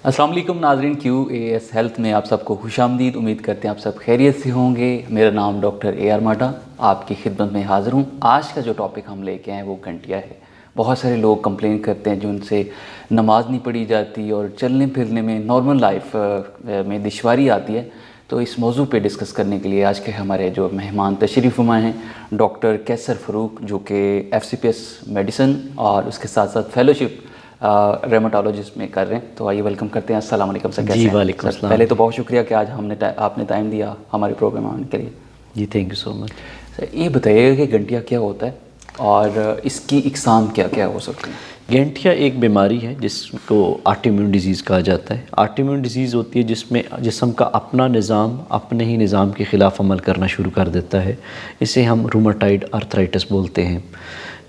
السلام علیکم ناظرین، کیو اے ایس ہیلتھ میں آپ سب کو خوش آمدید۔ امید کرتے ہیں آپ سب خیریت سے ہوں گے۔ میرا نام ڈاکٹر اے آر ماٹا آپ کی خدمت میں حاضر ہوں۔ آج کا جو ٹاپک ہم لے کے آئے وہ گھنٹیا ہے۔ بہت سارے لوگ کمپلین کرتے ہیں جو ان سے نماز نہیں پڑھی جاتی اور چلنے پھرنے میں نارمل لائف میں دشواری آتی ہے۔ تو اس موضوع پہ ڈسکس کرنے کے لیے آج کے ہمارے جو مہمان تشریف فرما ہیں ڈاکٹر کیسر فروق، جو کہ F C P S medicine اور اس کے ساتھ ساتھ فیلوشپ ریماٹولوجسٹ میں کر رہے ہیں۔ تو آئیے ویلکم کرتے ہیں۔ السلام علیکم سر، کیسے ہیں؟ وعلیکم السلام۔ پہلے تو بہت شکریہ کہ آج آپ نے ٹائم دیا ہمارے پروگرام آنے کے لیے۔ جی تھینک یو سو مچ۔ سر یہ بتائیے کہ گھنٹیا کیا ہوتا ہے اور اس کی اقسام کیا کیا ہو سکتی ہیں؟ گینٹھیا ایک بیماری ہے جس کو آٹو امیون ڈیزیز کہا جاتا ہے۔ آٹو امیون ڈیزیز ہوتی ہے جس میں جسم کا اپنا نظام اپنے ہی نظام کے خلاف عمل کرنا شروع کر دیتا ہے۔ اسے ہم روماٹائڈ آرتھرائٹس بولتے ہیں۔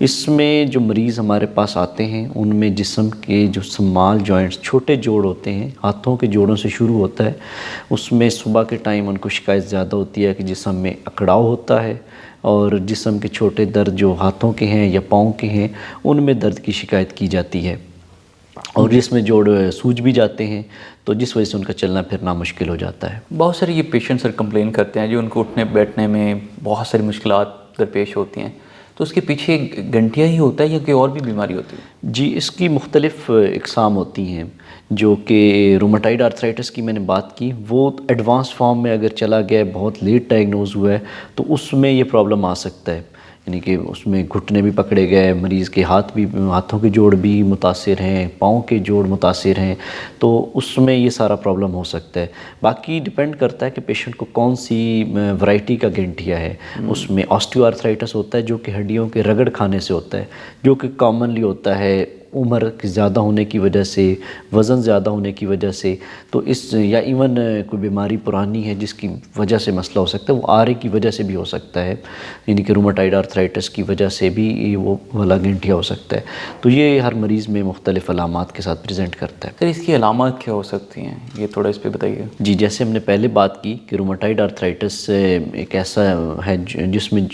اس میں جو مریض ہمارے پاس آتے ہیں ان میں جسم کے جو سمال جوائنٹس، چھوٹے جوڑ ہوتے ہیں، ہاتھوں کے جوڑوں سے شروع ہوتا ہے، اس میں صبح کے ٹائم ان کو شکایت زیادہ ہوتی ہے کہ جسم میں اکڑاؤ ہوتا ہے، اور جسم کے چھوٹے درد جو ہاتھوں کے ہیں یا پاؤں کے ہیں ان میں درد کی شکایت کی جاتی ہے، اور جس میں جوڑ سوج بھی جاتے ہیں، تو جس وجہ سے ان کا چلنا پھرنا مشکل ہو جاتا ہے۔ بہت سارے یہ پیشنٹ سر کمپلین کرتے ہیں جو ان کو اٹھنے بیٹھنے میں بہت ساری مشکلات درپیش ہوتی ہیں، تو اس کے پیچھے گھنٹیا ہی ہوتا ہے یا کوئی اور بھی بیماری ہوتی ہے؟ جی اس کی مختلف اقسام ہوتی ہیں۔ جو کہ روماٹائڈ آرتھرائٹس کی میں نے بات کی، وہ ایڈوانس فارم میں اگر چلا گیا ہے، بہت لیٹ ڈائگنوز ہوا ہے، تو اس میں یہ پرابلم آ سکتا ہے، یعنی کہ اس میں گھٹنے بھی پکڑے گئے، مریض کے ہاتھوں کے جوڑ بھی متاثر ہیں، پاؤں کے جوڑ متاثر ہیں، تو اس میں یہ سارا پرابلم ہو سکتا ہے۔ باقی ڈیپینڈ کرتا ہے کہ پیشنٹ کو کون سی ورائٹی کا گھنٹیا ہے۔ اس میں آسٹیو آرتھرائٹس ہوتا ہے جو کہ ہڈیوں کے رگڑ کھانے سے ہوتا ہے، جو کہ کامنلی ہوتا ہے عمر زیادہ ہونے کی وجہ سے، وزن زیادہ ہونے کی وجہ سے، تو یا ایون کوئی بیماری پرانی ہے جس کی وجہ سے مسئلہ ہو سکتا ہے، وہ آرے کی وجہ سے بھی ہو سکتا ہے، یعنی کہ روماٹائڈ آرتھرائٹس کی وجہ سے بھی وہ والا گھنٹیا ہو سکتا ہے۔ تو یہ ہر مریض میں مختلف علامات کے ساتھ پریزنٹ کرتا ہے۔ سر اس کی علامات کیا ہو سکتی ہیں، یہ تھوڑا اس پہ بتائیے۔ جی جیسے ہم نے پہلے بات کی کہ روماٹائڈ آرتھرائٹس ایک ایسا ہے جس میں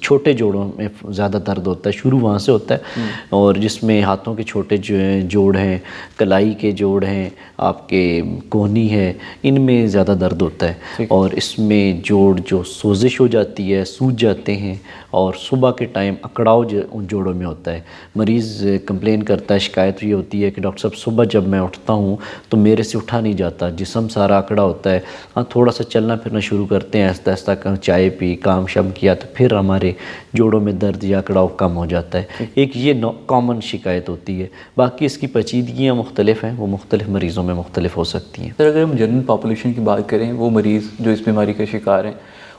چھوٹے جوڑوں میں زیادہ درد ہوتا ہے، شروع وہاں سے ہوتا ہے، اور جس میں ہاتھوں کے چھوٹے جوڑ ہیں، کلائی کے جوڑ ہیں، آپ کے کوہنی ہے، ان میں زیادہ درد ہوتا ہے، اور اس میں جوڑ جو سوزش ہو جاتی ہے، سوج جاتے ہیں، اور صبح کے ٹائم اکڑاؤ ان جوڑوں میں ہوتا ہے۔ مریض کمپلین کرتا ہے، شکایت یہ ہوتی ہے کہ ڈاکٹر صاحب صبح جب میں اٹھتا ہوں تو میرے سے اٹھا نہیں جاتا، جسم سارا اکڑا ہوتا ہے، ہاں تھوڑا سا چلنا پھرنا شروع کرتے ہیں، آہستہ آہستہ چائے پی، کام شام کیا، تو پھر ہمارے جوڑوں میں درد یا اکڑاؤ کم ہو جاتا ہے۔ ایک یہ کامن شکایت ہوتی ہے۔ باقی اس کی پیچیدگیاں مختلف ہیں، وہ مختلف مریضوں میں مختلف ہو سکتی ہیں۔ سر اگر ہم جنرل پاپولیشن کی بات کریں، وہ مریض جو اس بیماری کا شکار ہیں،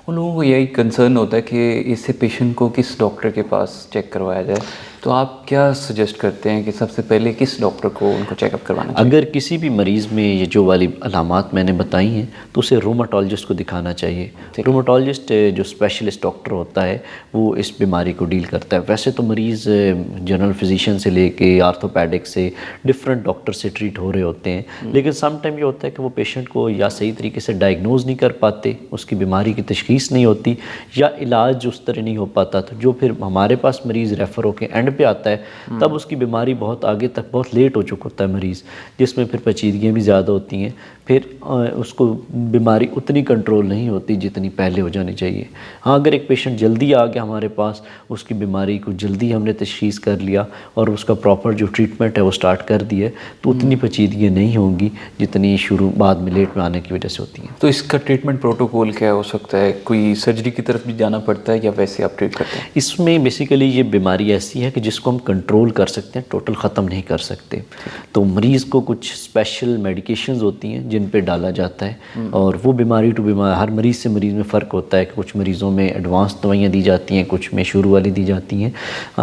ان لوگوں کو یہی کنسرن ہوتا ہے کہ اس سے پیشنٹ کو کس ڈاکٹر کے پاس چیک کروایا جائے، تو آپ کیا سجیسٹ کرتے ہیں کہ سب سے پہلے کس ڈاکٹر کو ان کو چیک اپ کروانا چاہیے؟ اگر کسی بھی مریض میں یہ جو والی علامات میں نے بتائی ہیں تو اسے روماٹولوجسٹ کو دکھانا چاہیے۔ روماٹولوجسٹ جو اسپیشلسٹ ڈاکٹر ہوتا ہے وہ اس بیماری کو ڈیل کرتا ہے۔ ویسے تو مریض جنرل فزیشین سے لے کے آرتھوپیڈک سے ڈفرینٹ ڈاکٹر سے ٹریٹ ہو رہے ہوتے ہیں، لیکن سم ٹائم یہ ہوتا ہے کہ وہ پیشنٹ کو یا صحیح طریقے سے ڈائگنوز نہیں کر پاتے، اس کی بیماری کی تشخیص نہیں ہوتی، یا علاج اس طرح نہیں ہو پاتا، تو جو پھر ہمارے پاس مریض ریفر ہو کے اینڈ پہ آتا ہے تب اس کی بیماری بہت آگے تک، بہت لیٹ ہو چکا ہوتا ہے مریض، جس میں پھر پیچیدگیاں بھی زیادہ ہوتی ہیں، پھر اس کو بیماری اتنی کنٹرول نہیں ہوتی جتنی پہلے ہو جانی چاہیے۔ ہاں اگر ایک پیشنٹ جلدی آ گیا ہمارے پاس، اس کی بیماری کو جلدی ہم نے تشخیص کر لیا اور اس کا پراپر جو ٹریٹمنٹ ہے وہ سٹارٹ کر دی ہے، تو اتنی پیچیدگیاں نہیں ہوں گی جتنی شروع بعد میں لیٹ میں آنے کی وجہ سے ہوتی ہیں۔ تو اس کا ٹریٹمنٹ پروٹوکول کیا ہو سکتا ہے؟ کوئی سرجری کی طرف بھی جانا پڑتا ہے یا ویسے آپ ٹریٹ کرتے ہیں؟ اس میں بیسیکلی یہ بیماری ایسی ہے کہ جس کو ہم کنٹرول کر سکتے ہیں، ٹوٹل ختم نہیں کر سکتے، تو مریض کو کچھ اسپیشل میڈیکیشنز ہوتی ہیں جن پہ ڈالا جاتا ہے، اور وہ بیماری ٹو بیماری، ہر مریض سے مریض میں فرق ہوتا ہے کہ کچھ مریضوں میں ایڈوانس دوائیاں دی جاتی ہیں، کچھ میں شروع والی دی جاتی ہیں۔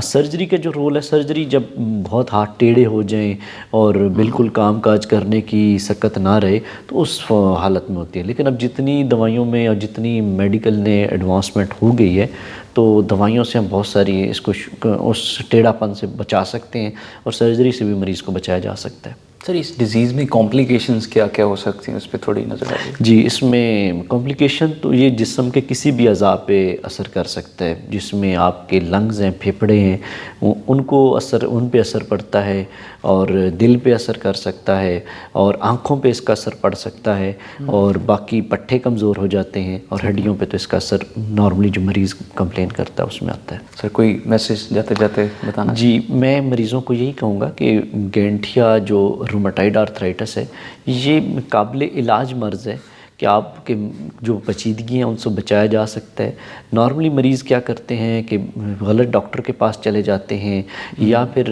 سرجری کا جو رول ہے، سرجری جب بہت ہاتھ ٹیڑھے ہو جائیں اور بالکل کام کاج کرنے کی سکت نہ رہے تو اس حالت میں ہوتی ہے، لیکن اب جتنی دوائیوں میں اور جتنی میڈیکل نے ایڈوانسمنٹ ہو گئی ہے تو دوائیوں سے ہم بہت ساری اس کو اس ٹیڑھا پن سے بچا سکتے ہیں، اور سرجری سے بھی مریض کو بچایا جا سکتا ہے۔ سر اس ڈیزیز میں کمپلیکیشنز کیا کیا ہو سکتی ہیں، اس پہ تھوڑی نظر آ جی، اس میں کمپلیکیشن تو یہ جسم کے کسی بھی اعضاء پہ اثر کر سکتا ہے، جس میں آپ کے لنگز ہیں، پھیپھڑے ہیں، ان پہ اثر پڑتا ہے، اور دل پہ اثر کر سکتا ہے، اور آنکھوں پہ اس کا اثر پڑ سکتا ہے، اور باقی پٹھے کمزور ہو جاتے ہیں، اور ہڈیوں پہ تو اس کا اثر نارملی جو مریض کمپلین کرتا ہے اس میں آتا ہے۔ سر کوئی میسج جاتے جاتے بتانا؟ جی، میں مریضوں کو یہی کہوں گا کہ گینٹھیا جو رومٹائڈ آرتھرائٹس ہے، یہ قابل علاج مرض ہے کہ آپ کے جو پیچیدگی ہیں ان سے بچایا جا سکتا ہے۔ نارملی مریض کیا کرتے ہیں کہ غلط ڈاکٹر کے پاس چلے جاتے ہیں، یا پھر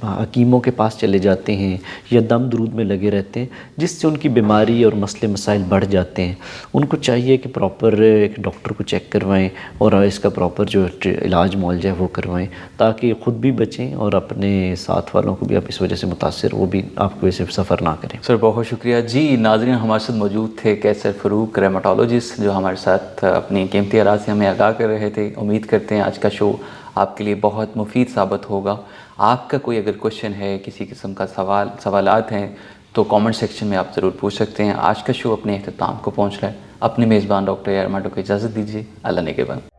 حکیموں کے پاس چلے جاتے ہیں، یا دم درود میں لگے رہتے ہیں، جس سے ان کی بیماری اور مسئلے مسائل بڑھ جاتے ہیں۔ ان کو چاہیے کہ پراپر ایک ڈاکٹر کو چیک کروائیں، اور اس کا پراپر جو علاج معالجہ ہے وہ کروائیں، تاکہ خود بھی بچیں اور اپنے ساتھ والوں کو بھی آپ اس وجہ سے متاثر، وہ بھی آپ کو اسے سفر نہ کریں۔ سر بہت شکریہ جی۔ ناظرین، ہمارے ساتھ موجود تھے کیسر فروق، ریماٹولوجسٹ، جو ہمارے ساتھ اپنی قیمتی آراء سے ہمیں آگاہ کر رہے تھے۔ امید کرتے ہیں آج کا شو آپ کے لیے بہت مفید ثابت ہوگا۔ آپ کا کوئی اگر کویشچن ہے، کسی قسم کا سوالات ہیں، تو کامنٹ سیکشن میں آپ ضرور پوچھ سکتے ہیں۔ آج کا شو اپنے اختتام کو پہنچ رہا ہے۔ اپنے میزبان ڈاکٹر اے آر ماٹو کو اجازت دیجیے۔ اللہ نگہبان۔